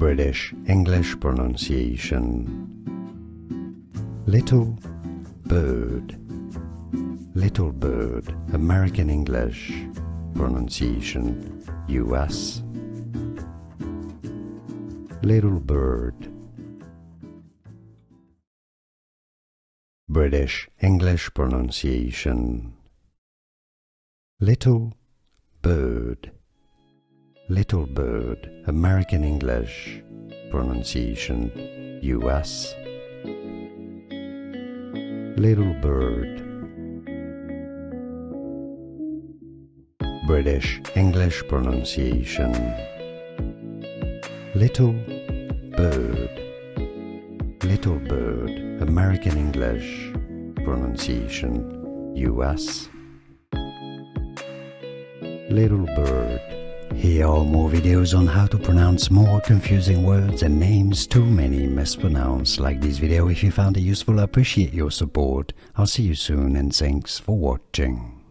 British English pronunciation. Little bird. Little bird. American English pronunciation. US. Little bird. British English pronunciation. Little bird. Little bird. American English pronunciation. US. Little bird. British English pronunciation. Little bird. Little bird. American English pronunciation. US. Little bird. Here are more videos on how to pronounce more confusing words and names too many mispronounced. Like this video if you found it useful. I appreciate your support. I'll see you soon and thanks for watching.